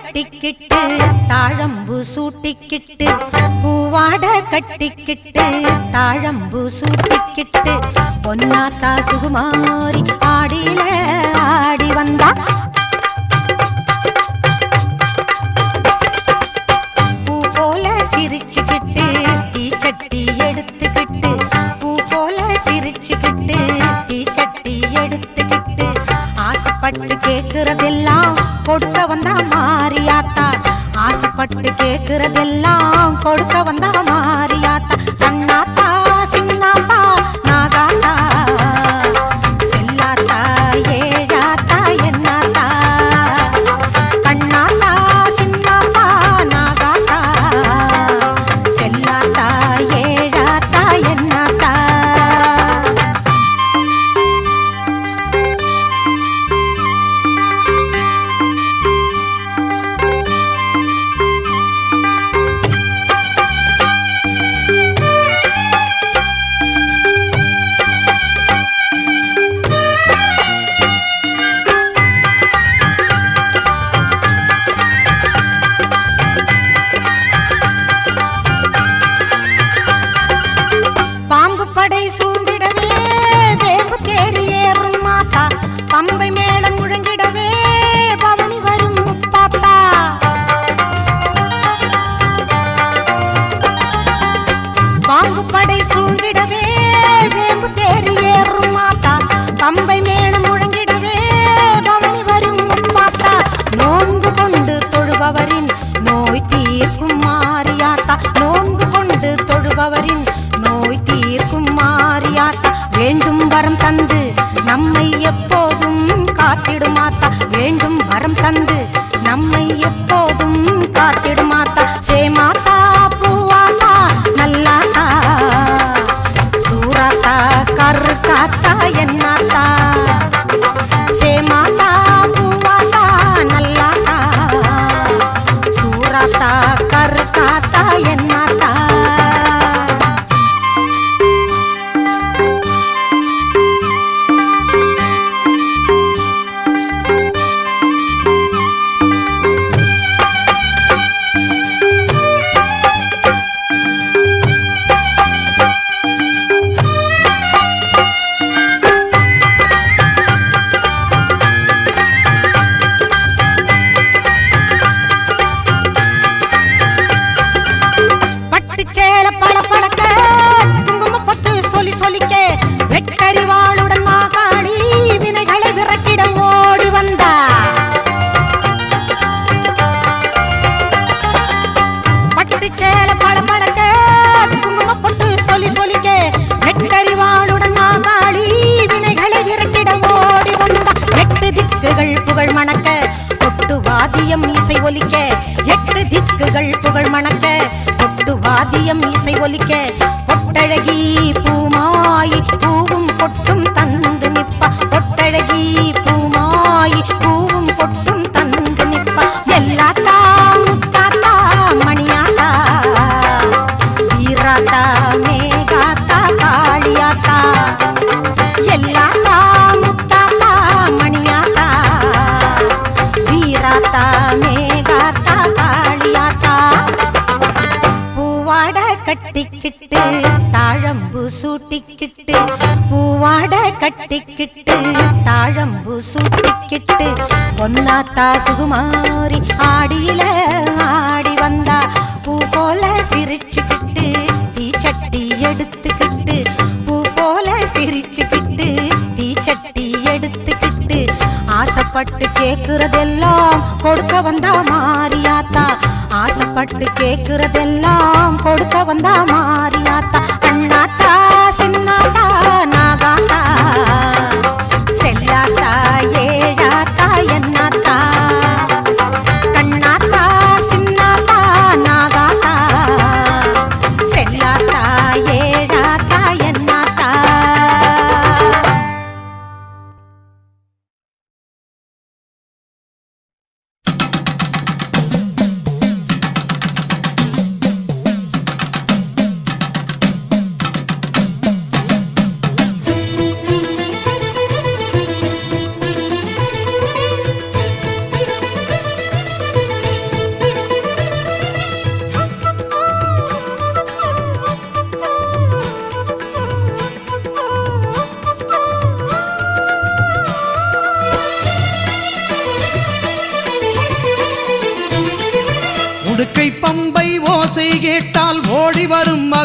கட்டிக்கிட்டு தாழம்பு சூட்டிக்கிட்டு பூவாட கட்டிக்கிட்டு தாழம்பு சூட்டிக்கிட்டு பொன்னாத்தா சுகுமாரி ஆடியில ஆடி வந்தா பூ போல சிரிச்சுக்கிட்டு தீச்சட்டி எடுத்துக்கிட்டு பூ போல சிரிச்சுக்கிட்டு தீச்சட்டி எடுத்துக்கிட்டு ஆசைப்பட்டு கேக்குறதெல்லாம் கொடுக்க வந்தா மாரியாத்தா ஆசைப்பட்டு கேக்குறதெல்லாம் கொடுக்க வந்தா மாரியாத்தா கண்ணாத்தா சின்னாத்தா நாகாத்தா செல்லாத்தா ஏழாத்தா என்னாத்தா கண்ணாத்தா சின்னாத்தா நாகாத்தா செல்லாத்தா ஏழாத்தா என்னாத்தா படை சூழ்ந்திடவே வேம்பு தேறி ஏறும் மாத்தா பம்பை மேளம் முழங்கிடவே பவனி வரும் முப்பாத்தா பாம்பு படை சூழ்ந்திடவே வேம்பு தேறி ஏறும் மாத்தா பம்பை மேளம் முழங்கிடவே பவனி வரும் முப்பாத்தா நோன்பு கொண்டு தொழுபவரின் நோய் தீர்க்கும் மாரியாத்தா நோன்பு கொண்டு தொழுபவரின் நோய் தீர்க்கும் மாரியாத்தா வேண்டும் வரம் தந்து நம்மை எப்போதும் காத்திடுமாத்தா வேண்டும் வரம் தந்து நம்மை எப்போதும் காத்திடுமாத்தா சேமாத்தா பூவாத்தா நல்லாத்தா சூராத்தா கருக்காத்தா என்னாத்தா சேமாத்தா பூவாத்தா நல்லாத்தா சூராத்தா கருக்காத்தா என்னாத்தா வெட்டறிவாளுடன் மாகாளி வினைகளை விரட்டிட ஓடி வந்தா பட்டு சேல பழப்பழக்க குங்கும பொட்டு சொல்லி சொல்லிக்க வெட்டறிவாளுடன் மாகாளி வினைகளை விரட்டிட ஓடி வந்தா எட்டு திக்குகள் புகழ் மணக்க கொட்டு வாதியம் இசை ஒலிக்க எட்டு திக்குகள் புகழ் மணக்க கொட்டு வாதியம் இசை ஒலிக்க பொட்டழகி பூமாயி பூவும் பொட்டும் தந்து நிப்பா பொட்டழகி பூமாயி பூவும் பொட்டும் தந்து நிப்பா எல்லாத்தா முத்தாத்தா மணியாத்தா வீராத்தா மேகாத்தா காளியாத்தா எல்லாத்தா முத்தாத்தா மணியாத்தா வீராத்தா மேகாத்தா காளியாத்தா பூவாட கட்டிக்கிட்டு தாழம்பு சூட்டிக்கிட்டு பூவாட கட்டிக்கிட்டு தாழம்பு சூட்டிக்கிட்டு பொன்னாத்தா சுகுமாரி ஆடியில ஆடி வந்தா பூ போல சிரிச்சுக்கிட்டு தீச்சட்டி எடுத்துக்கிட்டு பூ போல சிரிச்சுக்கிட்டு தீச்சட்டி எடுத்துக்கிட்டு ஆசைப்பட்டு கேக்குறதெல்லாம் கொடுக்க வந்தா மாரியாத்தா ஆசைப்பட்டு கேக்குறதெல்லாம் கொடுக்க வந்தா மாரியாத்தா கண்ணாத்தா சின்னாத்தா நாகாத்தா செல்லாத்தா ஏழாத்தா என்னாத்தா கண்ணாத்தா சின்னாத்தா நாகாத்தா செல்லாத்தா ஏழாத்தா என்னாத்தா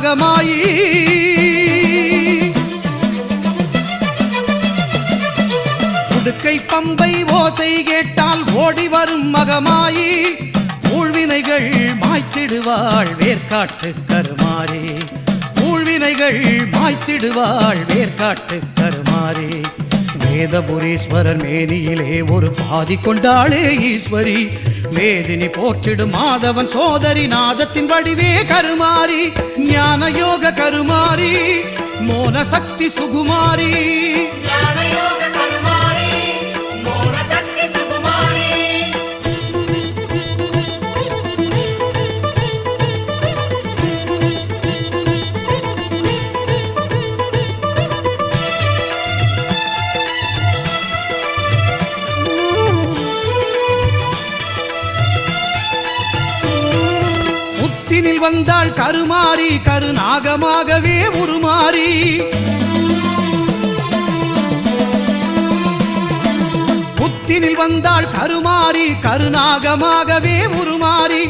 மகமாயி. உடுக்கை பம்பை ஓசை கேட்டால் ஓடி வரும் மகமாயி. ஊழ்வினைகள் மாய்த்திடுவாள் வேர்க்காட்டு கருமாறி. ஊழ்வினைகள் மாய்த்திடுவாள் வேர்க்காட்டு கருமாறி. வேதபுரீஸ்வரர் மேனியிலே ஒரு பாதி கொண்டாளே ஈஸ்வரி. வேதினி போற்றிடும் மாதவன் சோதரி நாதத்தின் வடிவே கருமாறி. ஞான யோக கருமாறி மோன சக்தி சுகுமாரி. வந்தாள் கருமாறி கருநாகமாகவே உருமாறி. புத்தினில் வந்தாள் கருமாறி கருநாகமாகவே உருமாறி.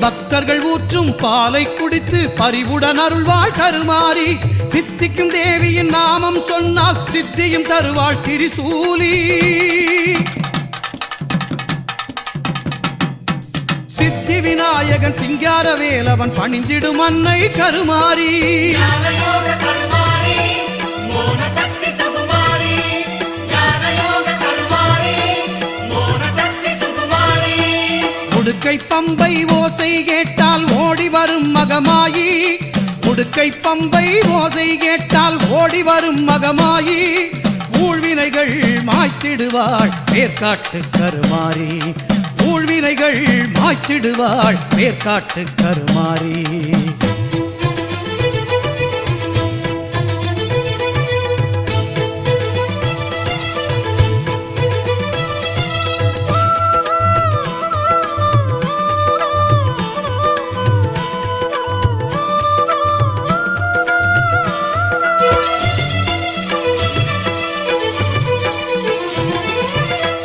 பக்தர்கள் ஊற்றும் பாலை குடித்து பரிவுடன் அருள்வாள் கருமாறி. சித்திக்கும் தேவியின் நாமம் சொன்னால் சித்தியும் தருவாள் திரிசூலி. விநாயகன் சிங்கார வேலவன் பணிந்திடும் அன்னை கருமாறி. உடுக்கை பம்பை ஓசை கேட்டால் ஓடி வரும் மகமாயி. உடுக்கை பம்பை ஓசை கேட்டால் ஓடி வரும் மகமாயி. ஊழ்வினைகள் மாய்த்திடுவாள் வேர்க்காட்டு கருமாறி. ஊழ்வினைகள் மாய்த்திடுவாள் வேர்க்காட்டு கருமாறி.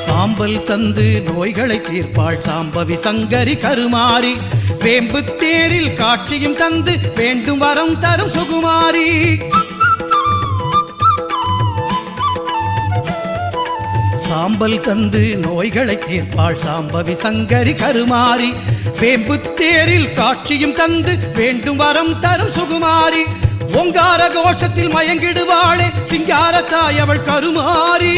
சாம்பல் தந்து நோய்களை தீர்ப்பாள் சாம்பவி சங்கரி கருமாறி. வேம்பு தேரில் காட்சியும் தந்து வேண்டும் வரம் தரும் சுகுமாரி. சாம்பல் தந்து நோய்களை தீர்ப்பாள் சாம்பவி சங்கரி கருமாரி. வேம்பு தேரில் காட்சியும் தந்து வேண்டும் வரம் தரும் சுகுமாரி. ஓங்கார கோஷத்தில் மயங்கிடுவாளே சிங்கார தாய் அவள் கருமாரி.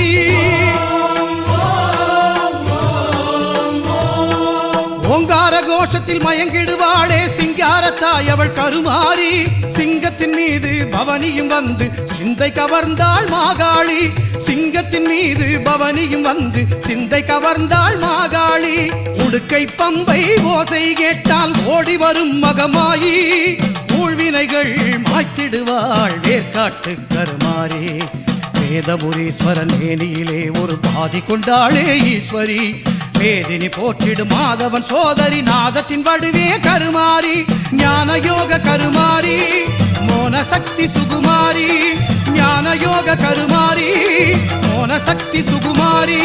ஓங்கார கோஷத்தில் மயங்கிடுவாளே சிங்காரத்தாய் அவள் கருமாறி. சிங்கத்தின் மீது பவனியும் வந்து சிந்தை கவர்ந்தாள் மாகாளி. சிங்கத்தின் மீது பவனியும் வந்து சிந்தை கவர்ந்தாள் மாகாளி. உடுக்கை பம்பை ஓசை கேட்டால் ஓடி வரும் மகமாயி. ஊழ்வினைகள் மாய்த்திடுவாள் வேர்க்காட்டு கருமாறி. வேதபுரீஸ்வரன் மேனியிலே ஒரு பாதி கொண்டாளே ஈஸ்வரி. வேதினி போற்றிடும் மாதவன் சோதரி நாதத்தின் வடிவே கருமாறி. ஞான யோக கருமாரி மோன சக்தி சுகுமாரி. ஞான யோக கருமாரி மோன சக்தி சுகுமாரி.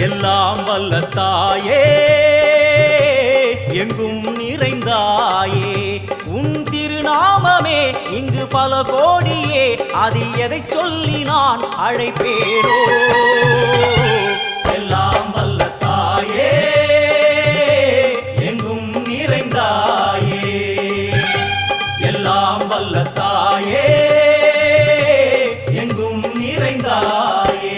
எல்லாம் வல்ல தாயே எங்கும் நிறைந்தாயே உன் திருநாமமே இங்கு பல கோடியே அதில் எதை சொல்லி நான் அழைப்பேனோ எல்லாம் வல்ல தாயே எங்கும் நிறைந்தாயே எல்லாம் வல்ல தாயே எங்கும் நிறைந்தாயே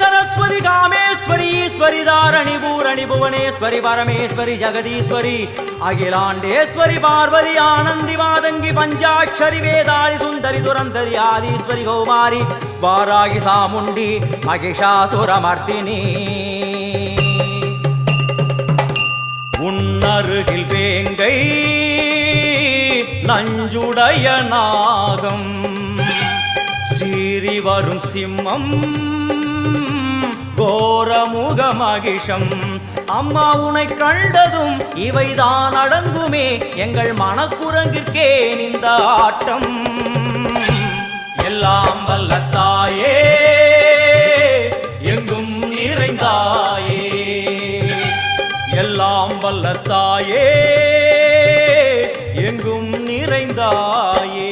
सरस्वती कामेश्वरी ईश्वरी धारणी पूरणी भुवनेश्वरी परमेश्वरी जगदीश्वरी अखिलांडेश्वरी पार्वती आनंदी मादंगी पंचाक्षरी वेदाली सुंदरी दुरंतरी आदीश्वरी कौमारी वारागी सामुंडी महिषासुरमर्दिनी उन्नरुगिल वेंगै नंजुडय नागम சீறி வரும் சிம்மம் கோரமுக மகிஷம் அம்மா உனை கண்டதும் இவைதான் அடங்குமே எங்கள் மனக்குரங்கிற்கே இந்த ஆட்டம் எல்லாம் வல்ல தாயே எங்கும் நிறைந்தாயே எல்லாம் வல்ல தாயே எங்கும் நிறைந்தாயே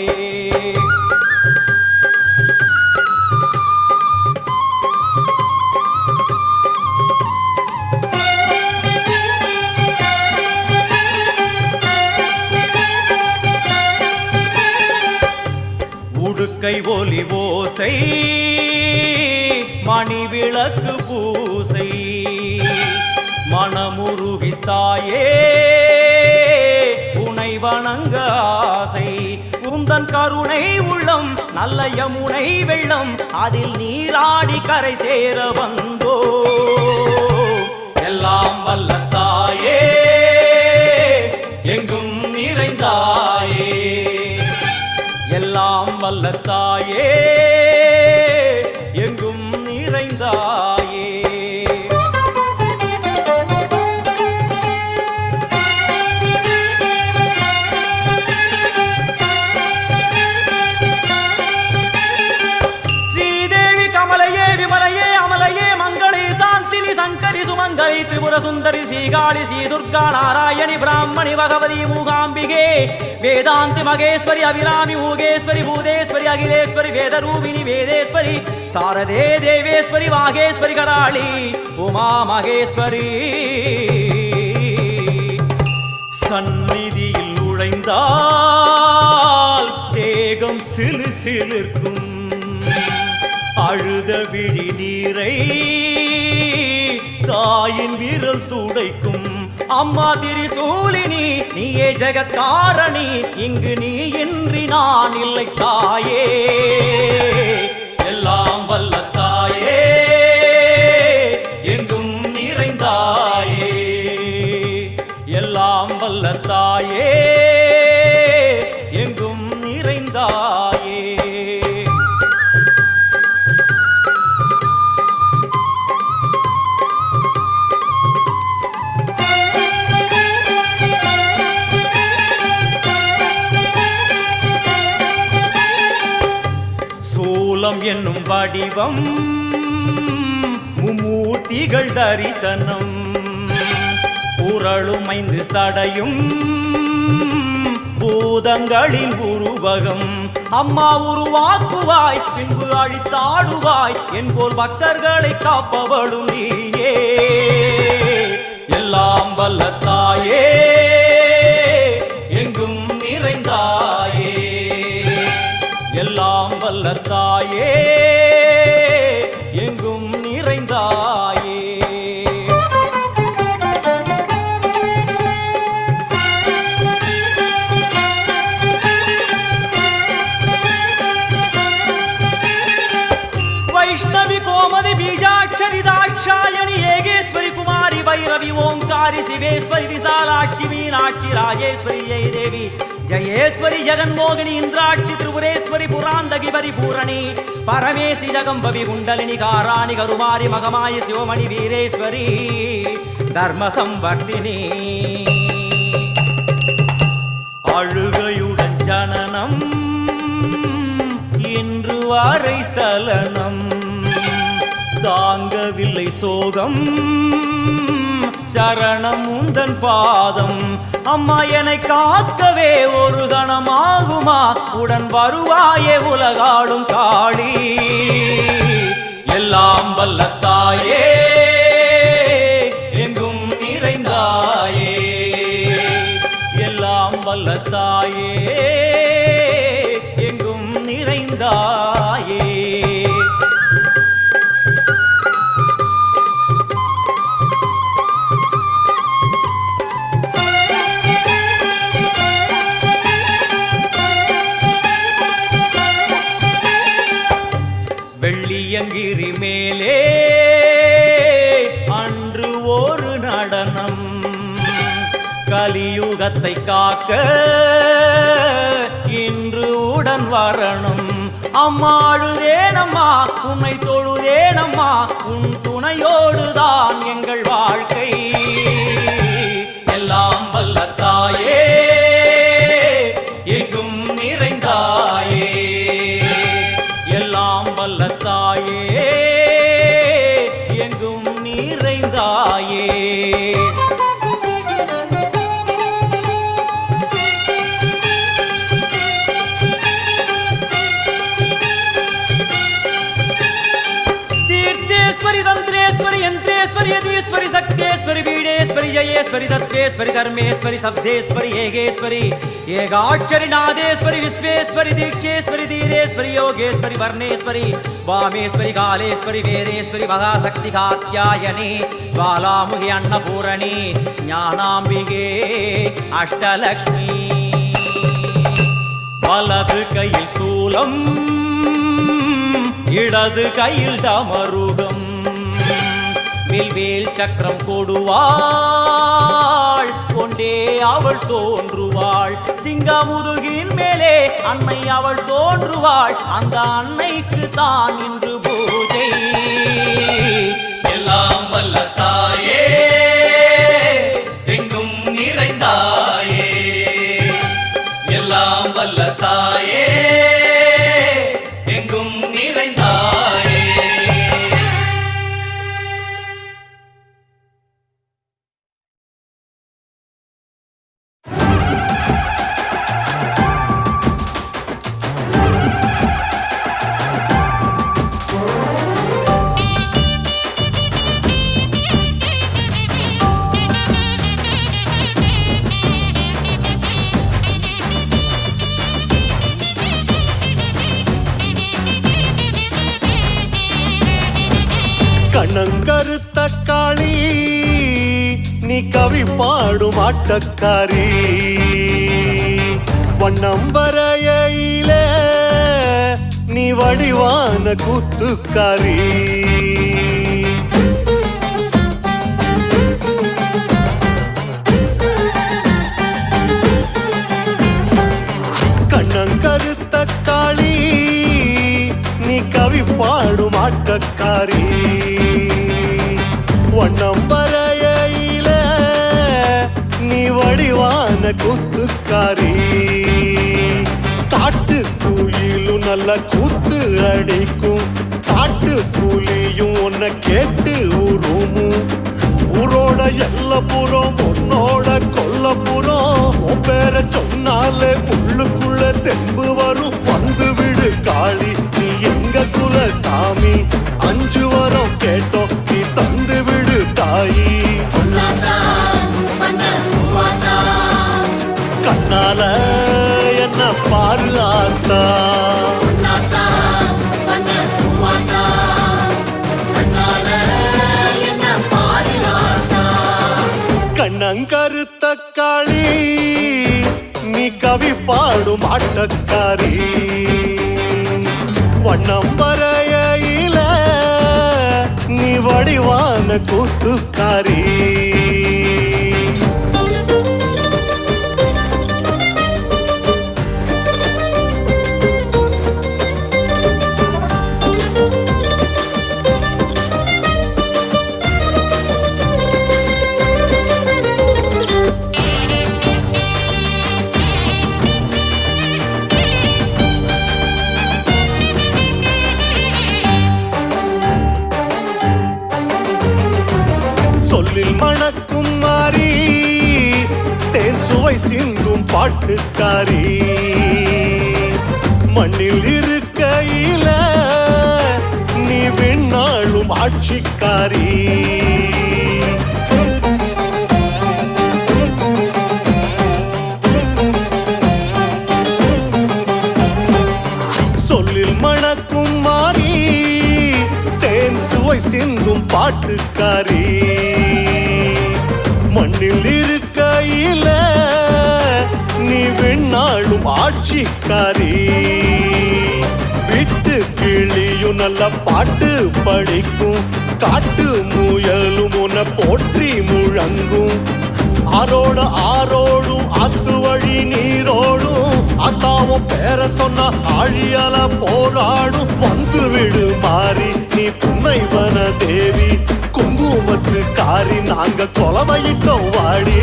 கை ஒலி ஓசை மணி விளக்கு பூசை மனமுருகித்தாயே உனை வணங்க ஆசை உந்தன் கருணை உள்ளம் நல்ல யமுனை வெள்ளம் அதில் நீராடி கரை சேர வந்தோ எல்லாம் வல்ல தாயே எங்கும் நிறைந்தாயே எல்லாம் வல்ல தாயே எங்கும் நிறைந்தாயே ஸ்ரீதேவி கமலையே விமலையே அமலையே மங்களே சாந்தினி சங்கரி சுமங்கலி திரிபுர சுந்தரி ஸ்ரீகாளி ஸ்ரீ துர்கா நாராயணி பிராமணி பகவதி மூகாம்பிகே வேதாந்தி மகேஸ்வரி அபிராமி மூகேஸ்வரி பூதேஸ்வரி அகிலேஸ்வரி வேதரூபிணி வேதேஸ்வரி சாரதே தேவேஸ்வரி வாகேஸ்வரி கராளி உமா மகேஸ்வரி சந்நிதியில் நுழைந்தால் தேகம் சிலு சிலிர்க்கும் அழுத விழி நீரை தாயின் விரல் துடைக்கும் அம்மா திரிசூலினி நீயே ஜெகத்காரணி இங்கு நீ இன்றி நான் இல்லை தாயே எல்லாம் வல்ல தாயே எங்கும் நிறைந்தாயே எல்லாம் வல்ல தாயே எங்கும் நிறைந்தாயே என்னும் வடிவம் மும்மூர்த்திகள் தரிசனம் புரளும் 5 சடையும் பூதங்களின் உருவகம் அம்மா உருவாக்குவாய் பின்பு அழித்தாடுவாய் என்போல் பக்தர்களை காப்பவளும் நீயே எல்லாம் வல்ல தாயே எங்கும் நிறைந்தாயே எல்லாம் வல்ல தாயே எங்கும் நிறைந்தாயே வைஷ்ணவி கோமதி பீஜாட்சரி தாட்சாயணி ஏகேஸ்வரி குமாரி வைரவி ஓங்காரி சிவேஸ்வரி விசாலாட்சி மீனாட்சி ராஜேஸ்வரி ஜெயதேவி जयेश्वरी जगन्मोहिनी इंद्राक्षी त्रिपुरेश्वरी पुरांदगी परिपूरणी परमेशी जगंबवी कुंडलिनी काराणि करुमारी मगमायि शिवमणि वीरेश्वरी धर्म संवर्धिनी அழுகையுடன் ஜனனம் இன்று வரை சலனம் தாங்கவில்லை இல்லை சோகம் சரணம் உந்தன் பாதம் அம்மா என்னை காக்கவே ஒரு கணமாகுமா உடன் வருவாயே உலகாடும் காளி எல்லாம் வல்ல தாயே எங்கும் நிறைந்தாயே எல்லாம் வல்ல தாயே எங்கும் நிறைந்தாயே வெள்ளியங்கிரி மேலே அன்று ஒரு நடனம் கலியுகத்தை காக்க இன்று உடன் வரணும் அம்மாடுதேனம்மா உன்னை தொழுதேனம்மா உன் துணையோடுதான் எங்கள் வாழ்க்கை எல்லாம் வல்ல தாயே எங்கும் நிறைந்தாயே எல்லாம் வல்ல தாயே எங்கும் நிறைந்தாயே तीर्थेश्वरी तंत्रेश्वरी यंत्रेश्वरी यदीश्वरी शक्तेश्वरी बीडेश्वरी जयेश्वरी दत्तेश्वरी धर्मेश्वरी शब्देश्वरी येगेश्वरी येगाक्षरी नादेश्वरी विश्वेश्वरी दीक्षेश्वरी धीरेश्वरी योगेश्वरी वर्णेश्वरी वामेश्वरी कालेश्वरी वेदेश्वरी महाशक्ति कात्यायनी ज्वालामुखी अन्नपूरणी ज्ञानाम्बिके अष्टलक्ष्मी वलது கையில் சூலம் இடது கையில் டமருகம் வில்வேல் சக்கரம் கொடுவாள் கொண்டே அவள் தோன்றுவாள் சிங்கமுதுகின் மேலே அன்னை அவள் தோன்றுவாள் அந்த அன்னைக்கு தான் இன்று பூஜை எல்லாம் வல்ல தாயே எங்கும் நிறைந்தாயே எல்லாம் வல்ல தாயே எங்கும் நிறைந்தாயே கண்ணங்கருத்த காளி நீ கவி பாடும் ஆட்டக்காரி வண்ணம் வரையிலே நீ வடிவான கூத்துக்காரி கண்ணங்கருத்த காளி நீ கவி பாடும் ஆட்டக்காரி வண்ணம் வரையில நீ வடிவான கூத்துக்காரி காட்டு குயிலும் நல்ல கூத்து அடிக்கும் காட்டு புலியும் உன்னை கேட்டு உருமும் ஊரோட எல்லப்புறம் உன்னோட கொல்லப்புறம் உன் பேர சொன்னாலே உள்ளுக்குள்ள தெம்பு வரும் வந்து விடு காளி நீ எங்க குல சாமி 5 வரம் கேட்டோம் நீ தந்து விடு தாயி கண்ணால என்ன பாரு ஆத்தா கண்ணங்கருத்த காளி நீ கவி பாடும் ஆட்டக்காரி வண்ணம் வரையில நீ வடிவான கூத்துக்காரி சுவை சிந்தும் பாட்டுக்காரி மண்ணில் இருக்கையில நீ விண்ணாளும் ஆட்சிக்காரி சொல்லில் மணக்கும் மாறி தேன் சுவை சிந்தும் பாட்டுக்காரி மண்ணில் இருக்கையில நீ விண்ணாளும் ஆட்சிக்காரி விட்டு கிளியும் நல்ல பாட்டு படிக்கும் காட்டு முயலும் உன்னை போற்றி முழங்கும் ஆரோடும் அத்து வழி நீரோடும் அத்தாவும் பேர சொன்னா ஆழியால போராடும் வந்து விடு மாறி நீ புன்னைவன தேவி குங்குமத்து காரி நாங்க கொலவையிட்டோம் வாடி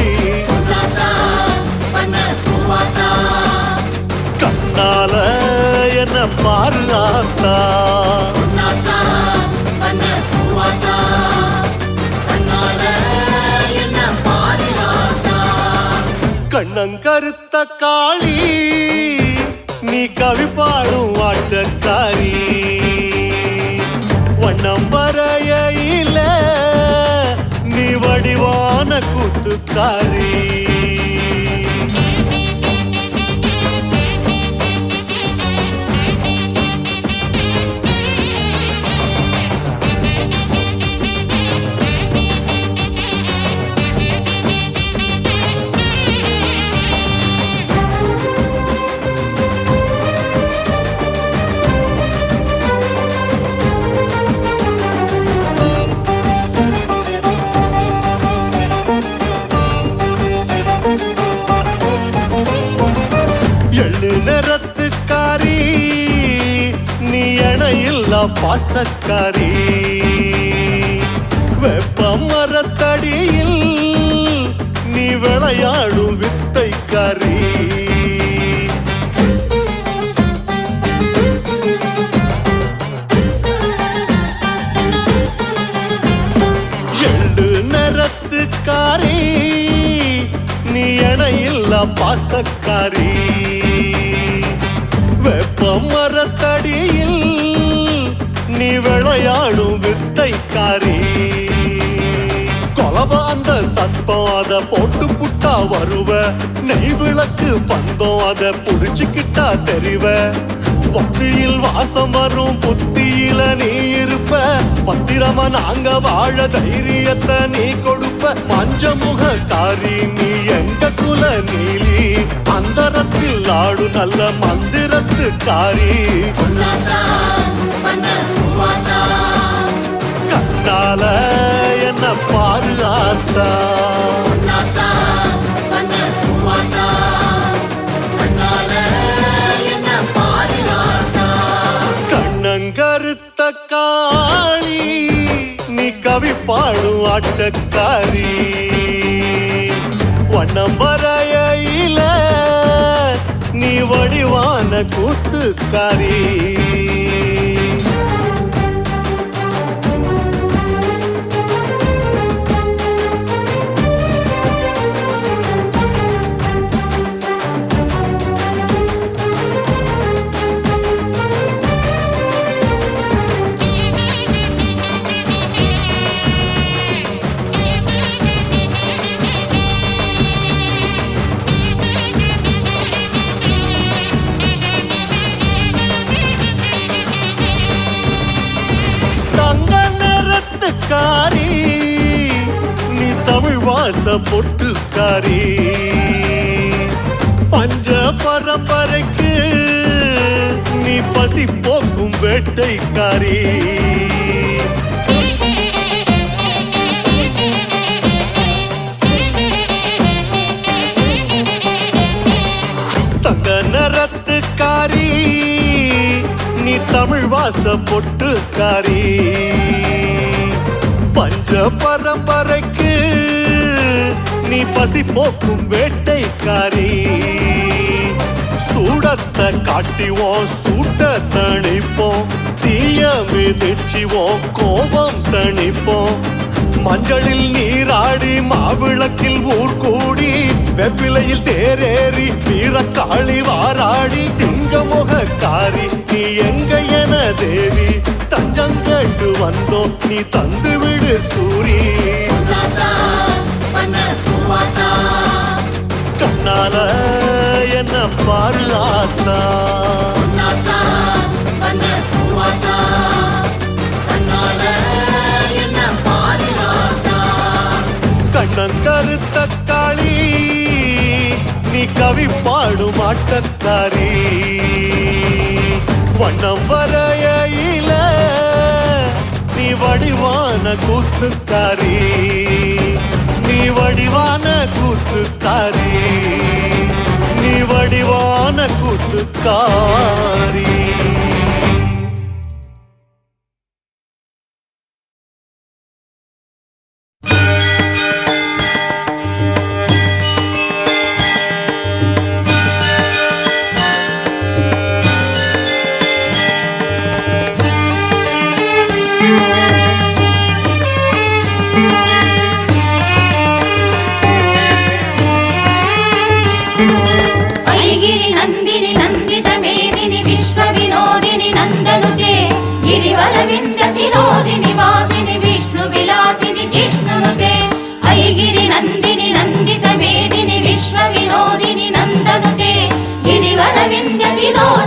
கண்ணால என்ன பாரு ஆத்தா கண்ணங்கருத்த காளி நீ கவி பாடும் ஆட்டக்காரி வண்ணம் வரையில நீ வடிவான கூத்துக்காரி எள்ளு நிறத்துக்காரி நீ இணையில்லா பாசக்காரி வெப்ப மரத்தடியில் நீ விளையாடும் வித்தைக்காரி எள்ளு நிறத்துக்காரி நீ இணையில்லா பாசக்காரி வெப்ப மரத்தடியில் நீ விளையாடும் வித்தைக்காரி கொலவ அந்த சத்தம் அத போட்டு புட்டா வருவ நெய் விளக்கு பந்தம் அத புடிச்சுக்கிட்டா தெரிவ பக்தியில் வாசம் வரும் புத்தியில நீ இருப்ப பத்திரமா நாங்க வாழ தைரியத்தை நீ கொடுப்ப பஞ்சமுக காரி நீ எங்க குல நீலி அந்தரத்தில் ஆடு நல்ல மந்திரத்து காரி கண்ணால என்ன பாரு ஆத்தா கண்ணங்கருத்த காளி நீ கவி பாடும் ஆட்டக்காரி வண்ணம் வரையில நீ வடிவான கூத்துக்காரி நீ தமிழ் வாச பொட்டுக்காரி பஞ்ச பரம்பரைக்கு நீ பசி போக்கும் வேட்டைக்காரி தங்க நிறத்துக்காரி நீ தமிழ் வாச பொட்டுக்காரி பஞ்ச பரம்பரைக்கு நீ பசி போக்கும் வேட்டைக்காரி சூடத்தை காட்டிவோம் சூட்ட தணிப்போம் தீய மிதிச்சிவோம் கோபம் தணிப்போம் மஞ்சளில் நீராடி மாவிளக்கில் ஊர் கூடி வெப்பிலையில் தேரேறி வீரக்காளி வாராடி சிங்கமுகக்காரி நீ எங்க என தேவி தஞ்சங்கட்டு வந்தோ நீ தந்து விடு சூரி கண்ணால என்ன பாரு ஆத்தா கண்ணன் கருத்த காளி நீ கவி பாடும் ஆட்டக்காரி வண்ணம் வரையில நீ வடிவான கூத்துக்காரி நீ வடிவான கூத்துக்காரி நீ வடிவான கூத்துக்காரி गिरि नंदिनि नंदित मेदिनि विश्व विनोदिनि नंदनुते गिरिवर विंध्य शिरोदिनि वासिनि विष्णु विलासिनि जिष्णुनुते ऐगिरि नंदिनि नंदित मेदिनि विश्व विनोदिनि नंदनुते गिरिवर विंध्य शिरोदिनि